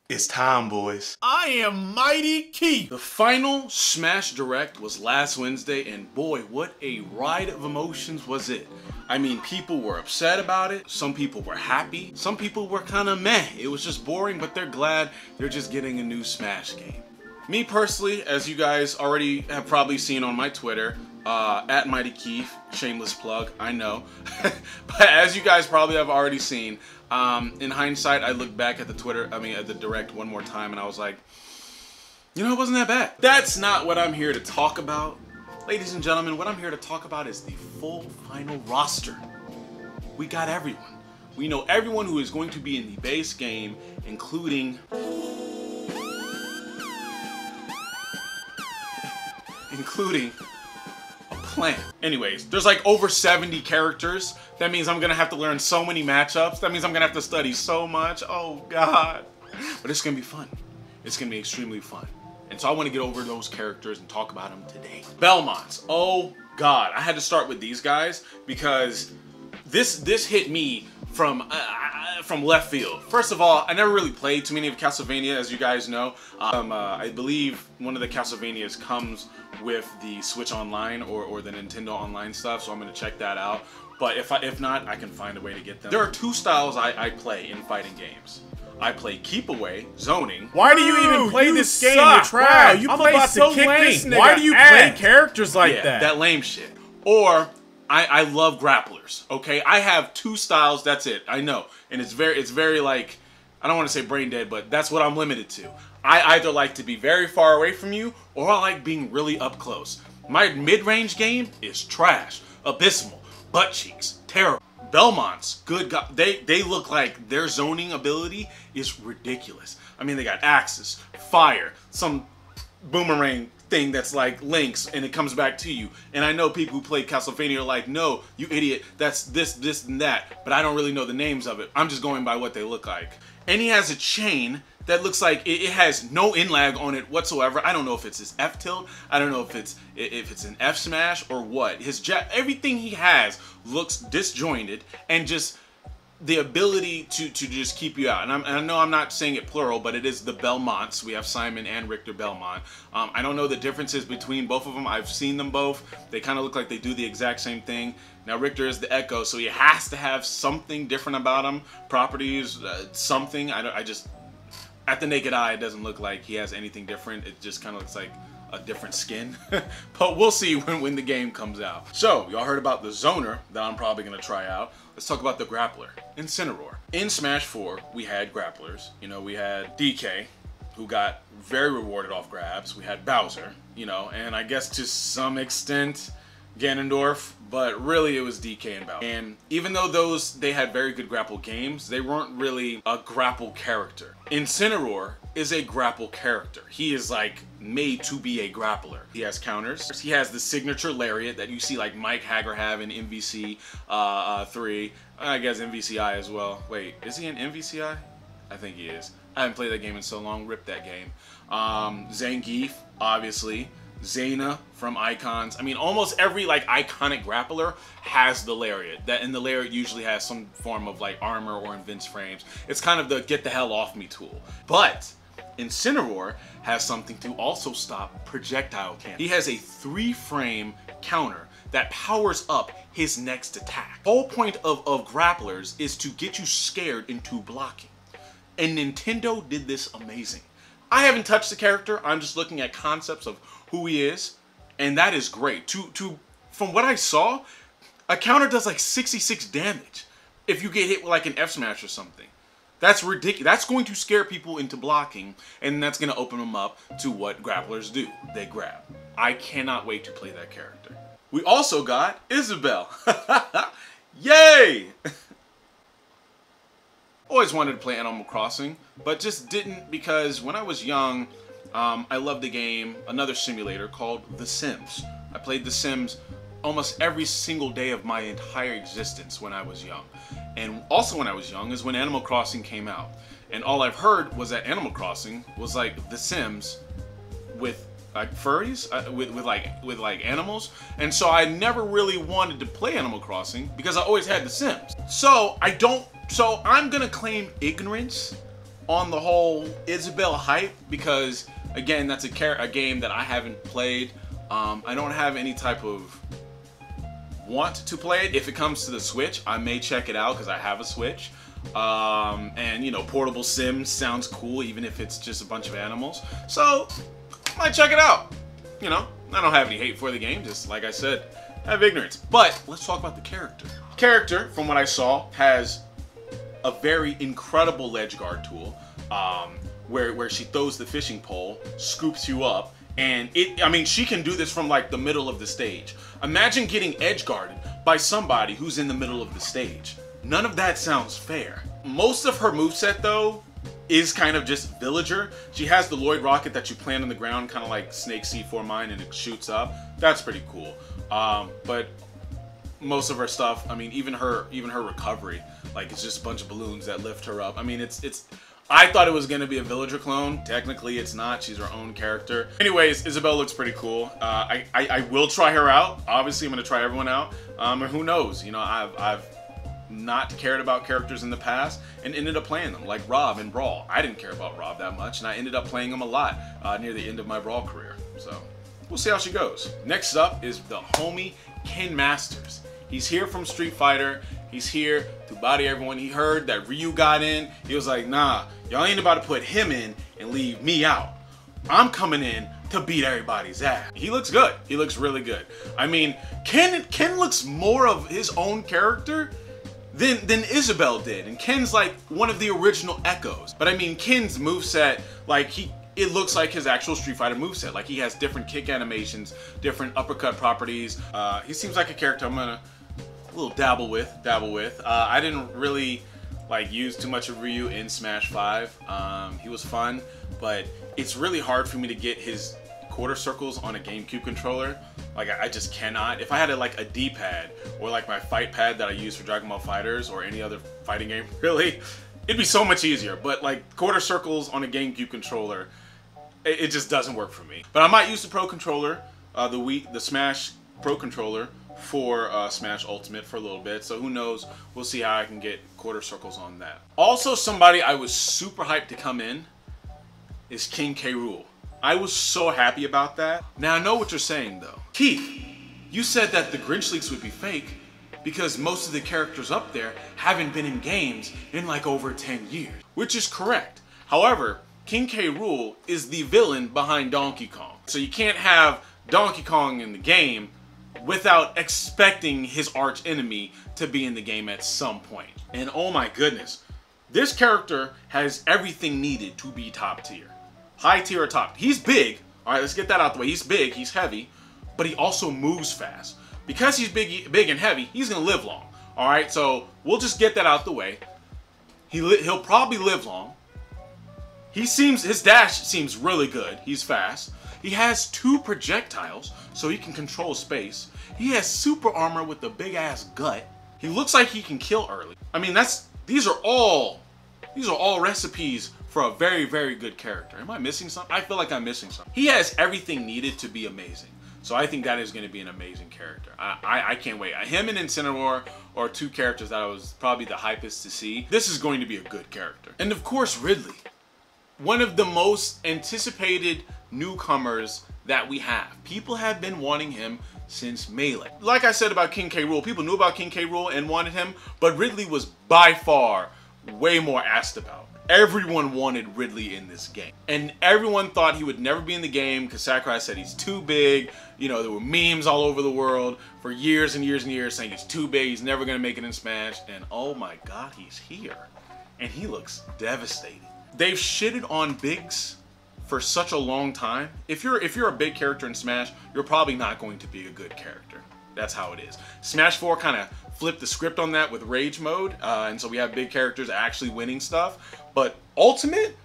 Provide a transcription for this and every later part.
It's time, boys. I am Mightykeef. The final Smash Direct was last Wednesday, and boy, what a ride of emotions was it. I mean, people were upset about it, some people were happy, some people were kind of meh. It was just boring, but they're glad they're just getting a new Smash game. Me personally, as you guys already have probably seen on my Twitter, at Mightykeef, shameless plug, I know. But as you guys probably have already seen, in hindsight, I looked back at the Direct one more time, and I was like, you know, it wasn't that bad. That's not what I'm here to talk about. Ladies and gentlemen, what I'm here to talk about is the full final roster. We got everyone. We know everyone who is going to be in the base game, including a plan. Anyways, there's like over 70 characters. That means I'm gonna have to learn so many matchups. That means I'm gonna have to study so much. Oh God. But it's gonna be fun. It's gonna be extremely fun. And so I wanna get over those characters and talk about them today. Belmonts. Oh God. I had to start with these guys because this hit me from left field. First of all, I never really played too many of Castlevania, as you guys know. I believe one of the Castlevanias comes with the Switch Online or the Nintendo Online stuff, so I'm gonna check that out. But if not, I can find a way to get them. There are two styles I play in fighting games. I play keep away, zoning. Why do you even play this game? Suck. You're trash. Wow, you I'm play about so to kick lame. this nigga Why do you play ass. characters like Yeah, that? that lame shit. Or I love grapplers. Okay, I have two styles. That's it. I know, and it's very like, I don't want to say brain dead, but that's what I'm limited to. I either like to be very far away from you, or I like being really up close. My mid-range game is trash, abysmal, butt cheeks, terrible. Belmont's good. They look like their zoning ability is ridiculous. I mean, they got axes, fire, some boomerang thing that's like links and it comes back to you. And I know people who play Castlevania are like, no, you idiot, that's this and that, but I don't really know the names of it. I'm just going by what they look like. And he has a chain that looks like it has no inlag on it whatsoever. I don't know if it's his F tilt. I don't know if it's an F smash or what. Everything he has looks disjointed and just the ability to just keep you out. And I know I'm not saying it plural, but it is the Belmonts. We have Simon and Richter Belmont. I don't know the differences between both of them. I've seen them both. They kind of look like they do the exact same thing. Now Richter is the Echo, so he has to have something different about him. Properties, something. I just, at the naked eye, it doesn't look like he has anything different. It just kind of looks like a different skin. But we'll see when the game comes out. So, y'all heard about the Zoner that I'm probably going to try out. Let's talk about the Grappler, Incineroar. In Smash 4, we had Grapplers. You know, we had DK, who got very rewarded off grabs. We had Bowser, you know, and I guess to some extent, Ganondorf, but really it was DK and Bowser. And even though they had very good grapple games, they weren't really a grapple character. Incineroar is a grapple character. He is like made to be a grappler. He has counters. He has the signature lariat that you see like Mike Hagger have in MVC 3. I guess MVCI as well. Wait, is he in MVCI? I think he is. I haven't played that game in so long. Rip that game. Zangief, obviously. Zaina from Icons. I mean, almost every like iconic grappler has the lariat. And the lariat usually has some form of like armor or invince frames. It's kind of the get the hell off me tool. But Incineroar has something to also stop projectile cannon. He has a 3-frame counter that powers up his next attack. The whole point of grapplers is to get you scared into blocking. And Nintendo did this amazing. I haven't touched the character. I'm just looking at concepts of who he is, and that is great. From what I saw, a counter does like 66 damage if you get hit with like an F smash or something. That's ridiculous. That's going to scare people into blocking, and that's going to open them up to what grapplers do. They grab. I cannot wait to play that character. We also got Isabelle. Yay! Always wanted to play Animal Crossing, but just didn't because when I was young, I loved the game, another simulator called The Sims. I played The Sims almost every single day of my entire existence when I was young. And also when I was young is when Animal Crossing came out. And all I've heard was that Animal Crossing was like The Sims with like furries, with like animals. And so I never really wanted to play Animal Crossing because I always had The Sims. So I'm gonna claim ignorance on the whole Isabelle hype because, again, that's a game that I haven't played. I don't have any type of want to play it. If it comes to the Switch, I may check it out because I have a Switch. And, you know, portable Sims sounds cool even if it's just a bunch of animals. So, I might check it out. You know, I don't have any hate for the game, just like I said, I have ignorance. But let's talk about the character. Character, from what I saw, has a very incredible ledge guard tool, where she throws the fishing pole, scoops you up, and I mean, she can do this from like the middle of the stage. Imagine getting edge guarded by somebody who's in the middle of the stage. None of that sounds fair. Most of her moveset, though, is kind of just villager. She has the Lloyd rocket that you plant on the ground, kind of like Snake C4 mine, and it shoots up. That's pretty cool. But most of her stuff, I mean, even her recovery, like it's just a bunch of balloons that lift her up. I mean, I thought it was going to be a villager clone. Technically, it's not. She's her own character. Anyways, Isabelle looks pretty cool. I will try her out. Obviously, I'm going to try everyone out. And who knows? You know, I've not cared about characters in the past and ended up playing them, like Rob in Brawl. I didn't care about Rob that much, and I ended up playing him a lot near the end of my Brawl career. So, we'll see how she goes. Next up is the homie Ken Masters. He's here from Street Fighter. He's here to body everyone. He heard that Ryu got in. He was like, nah, y'all ain't about to put him in and leave me out. I'm coming in to beat everybody's ass. He looks good. He looks really good. I mean, Ken looks more of his own character than Isabelle did. And Ken's like one of the original Echoes. But I mean, Ken's moveset, like it looks like his actual Street Fighter moveset. Like he has different kick animations, different uppercut properties. He seems like a character I'm gonna little dabble with. I didn't really like use too much of Ryu in Smash 5. He was fun, but it's really hard for me to get his quarter circles on a GameCube controller. Like I just cannot. If I had like a D-pad or like my fight pad that I use for Dragon Ball FighterZ or any other fighting game, really, it'd be so much easier. But like quarter circles on a GameCube controller, it just doesn't work for me. But I might use the Pro controller, the Smash Pro controller for Smash Ultimate for a little bit, so who knows, we'll see how I can get quarter circles on that. Also, somebody I was super hyped to come in is King K Rool. I was so happy about that. Now I know what you're saying though. Keith, you said that the Grinch leaks would be fake because most of the characters up there haven't been in games in like over 10 years, which is correct. However, King K Rool is the villain behind Donkey Kong, so you can't have Donkey Kong in the game without expecting his arch enemy to be in the game at some point. And oh my goodness, this character has everything needed to be top tier. High tier or top. He's big. Alright, let's get that out the way. He's big, he's heavy, but he also moves fast. Because he's big and heavy, he's gonna live long. Alright, so we'll just get that out the way. He'll probably live long. His dash seems really good. He's fast. He has 2 projectiles, so he can control space. He has super armor with a big ass gut. He looks like he can kill early. I mean, these are all recipes for a very, very good character. Am I missing something? I feel like I'm missing something. He has everything needed to be amazing. So I think that is going to be an amazing character. I can't wait. Him and Incineroar are 2 characters that I was probably the hypest to see. This is going to be a good character. And of course, Ridley. One of the most anticipated newcomers that we have. People have been wanting him since Melee. Like I said about King K Rool, people knew about King K Rool and wanted him, but Ridley was by far way more asked about. Everyone wanted Ridley in this game. And everyone thought he would never be in the game because Sakurai said he's too big. You know, there were memes all over the world for years and years and years saying he's too big, he's never gonna make it in Smash, and oh my god, he's here. And he looks devastating. They've shitted on bigs for such a long time. If you're a big character in Smash, you're probably not going to be a good character. That's how it is. Smash 4 kind of flipped the script on that with Rage Mode, and so we have big characters actually winning stuff. But Ultimate,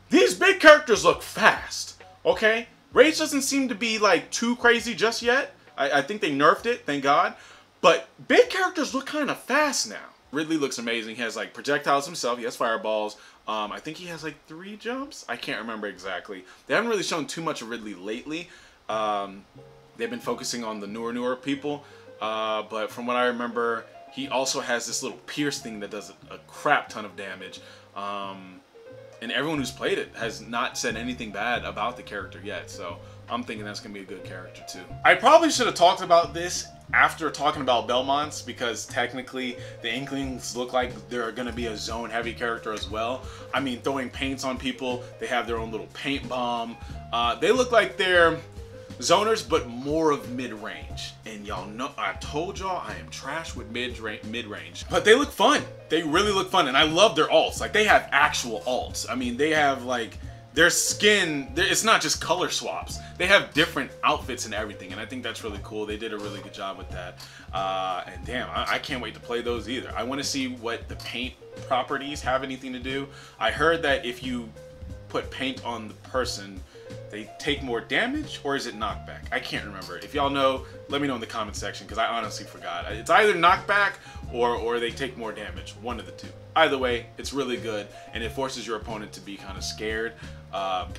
these big characters look fast, okay? Rage doesn't seem to be like too crazy just yet. I think they nerfed it, thank God. But big characters look kind of fast now. Ridley looks amazing. He has like projectiles himself. He has fireballs. I think he has like 3 jumps. I can't remember exactly. They haven't really shown too much of Ridley lately. They've been focusing on the newer people. But from what I remember, he also has this little pierce thing that does a crap ton of damage. and everyone who's played it has not said anything bad about the character yet. So I'm thinking that's gonna be a good character too. I probably should have talked about this after talking about Belmonts, because technically the Inklings look like they're gonna be a zone heavy character as well. I mean, throwing paints on people, they have their own little paint bomb. They look like they're zoners, but more of mid-range. And y'all know, I told y'all I am trash with mid-range. But they look fun. They really look fun, and I love their alts. Like, they have actual alts. I mean, they have, like, their skin, it's not just color swaps. They have different outfits and everything, and I think that's really cool. They did a really good job with that. And damn, I can't wait to play those either. I want to see what the paint properties have anything to do. I heard that if you put paint on the person, they take more damage, or is it knockback? I can't remember. If y'all know, let me know in the comment section, because I honestly forgot. It's either knockback or they take more damage. One of the two. Either way, it's really good, and it forces your opponent to be kind of scared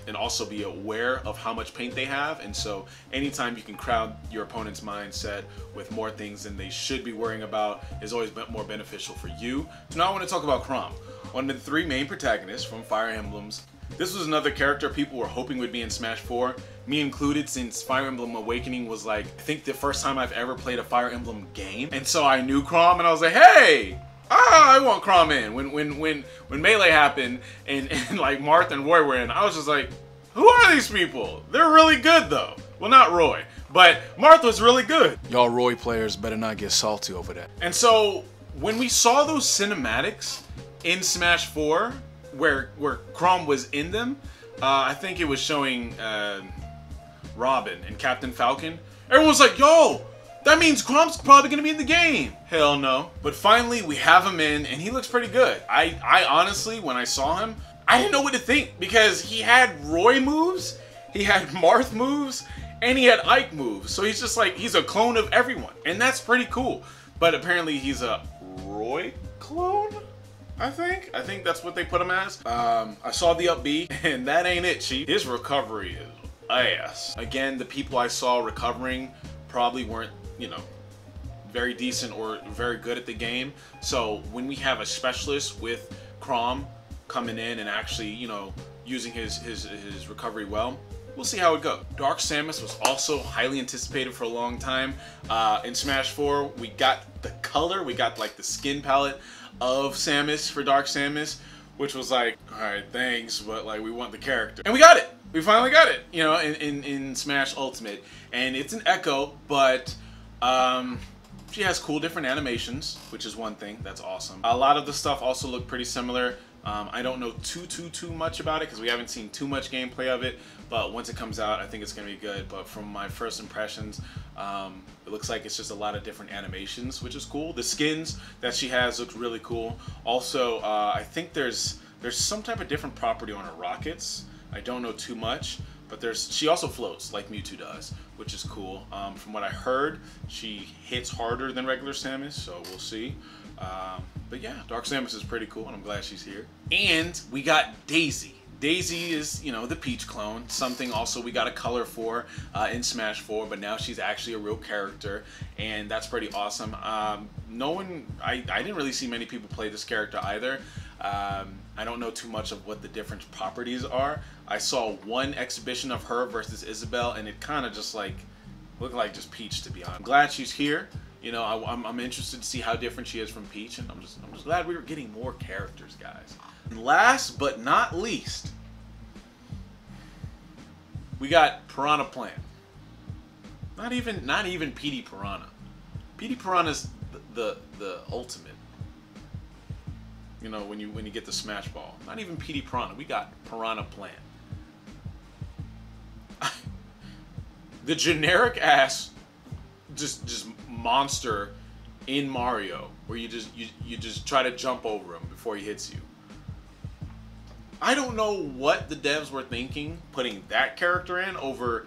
and also be aware of how much paint they have. And so anytime you can crowd your opponent's mindset with more things than they should be worrying about is always more beneficial for you. So now I want to talk about Chrom, one of the 3 main protagonists from Fire Emblems. This was another character people were hoping would be in Smash 4, me included, since Fire Emblem Awakening was like, I think the first time I've ever played a Fire Emblem game. And so I knew Chrom, and I was like, hey, I want Chrom in. When Melee happened and like Marth and Roy were in, I was just like, who are these people? They're really good though. Well, not Roy, but Marth was really good. Y'all Roy players better not get salty over that. And so when we saw those cinematics in Smash 4, where Chrom was in them, I think it was showing Robin and Captain Falcon. Everyone was like, yo, that means Chrom's probably gonna be in the game. Hell no. But finally we have him in, and he looks pretty good. I honestly, when I saw him, I didn't know what to think, because he had Roy moves, he had Marth moves, and he had Ike moves. So he's just like, he's a clone of everyone, and that's pretty cool. But apparently he's a Roy clone? I think that's what they put him as. I saw the up B, and that ain't it, chief. His recovery is ass. Again, the people I saw recovering probably weren't, you know, very decent or very good at the game. So when we have a specialist with Chrom coming in and actually, you know, using his recovery well, we'll see how it goes. Dark Samus was also highly anticipated for a long time. In Smash 4, we got the color, we got like the skin palette of Samus for Dark Samus, which was like, alright, thanks, but like, we want the character. And we got it! We finally got it, you know, in Smash Ultimate. And it's an Echo, but she has cool different animations, which is one thing. That's awesome. A lot of the stuff also looked pretty similar. I don't know too much about it, because we haven't seen too much gameplay of it, but once it comes out, I think it's going to be good. But from my first impressions, it looks like it's just a lot of different animations, which is cool. The skins that she has look really cool. Also, I think there's some type of different property on her rockets. I don't know too much, but she also floats like Mewtwo does, which is cool. From what I heard, she hits harder than regular Samus, so we'll see. But yeah, Dark Samus is pretty cool, and I'm glad she's here. And we got Daisy. Daisy is, you know, the Peach clone. Something also we got a color for in Smash 4, but now she's actually a real character, and that's pretty awesome. I didn't really see many people play this character either. I don't know too much of what the different properties are. I saw one exhibition of her versus Isabelle, and it kind of just like looked like just Peach, to be honest. I'm glad she's here. You know, I'm interested to see how different she is from Peach, and I'm just glad we were getting more characters, guys. And last but not least, we got Piranha Plant. Not even PD Piranha. PD Piranha's the ultimate. You know, when you get the Smash Ball. Not even PD Piranha. We got Piranha Plant. The generic ass just monster in Mario, where you just try to jump over him before he hits you. I don't know what the devs were thinking putting that character in over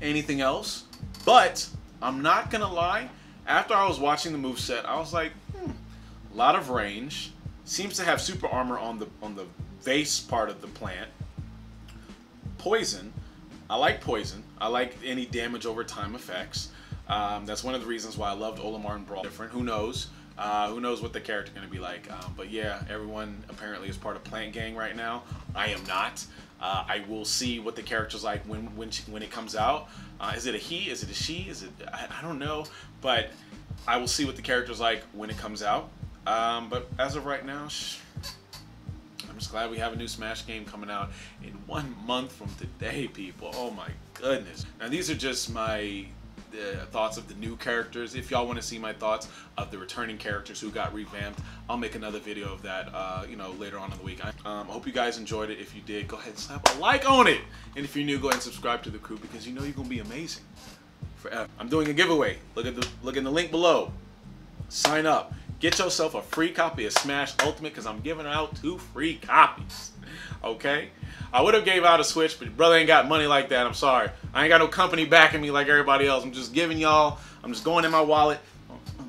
anything else, but I'm not gonna lie, after I was watching the moveset, I was like, a lot of range, seems to have super armor on the base part of the plant. Poison, I like poison. I like any damage over time effects. That's one of the reasons why I loved Olimar and Brawl. Different, who knows? Who knows what the character going to be like. But yeah, everyone apparently is part of Plant Gang right now. I am not. I will see what the character's like when it comes out. Is it a he? Is it a she? Is it? I don't know. But I will see what the character's like when it comes out. But as of right now, I'm just glad we have a new Smash game coming out in 1 month from today, people. Oh my goodness. Now these are just my thoughts of the new characters. If y'all want to see my thoughts of the returning characters who got revamped, I'll make another video of that, you know, later on in the week. I hope you guys enjoyed it. If you did, go ahead and slap a like on it. And if you're new, go ahead and subscribe to the crew because you know you're gonna be amazing forever. I'm doing a giveaway. Look in the link below. Sign up. Get yourself a free copy of Smash Ultimate because I'm giving out 2 free copies. Okay? I would have gave out a Switch, but brother ain't got money like that. I'm sorry. I ain't got no company backing me like everybody else. I'm just giving y'all, I'm just going in my wallet,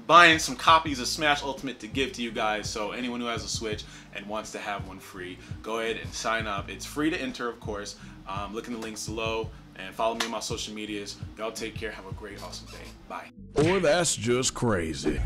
buying some copies of Smash Ultimate to give to you guys. So anyone who has a Switch and wants to have one free, go ahead and sign up. It's free to enter, of course. Look in the links below and follow me on my social medias. Y'all take care. Have a great, awesome day. Bye. Or that's just crazy.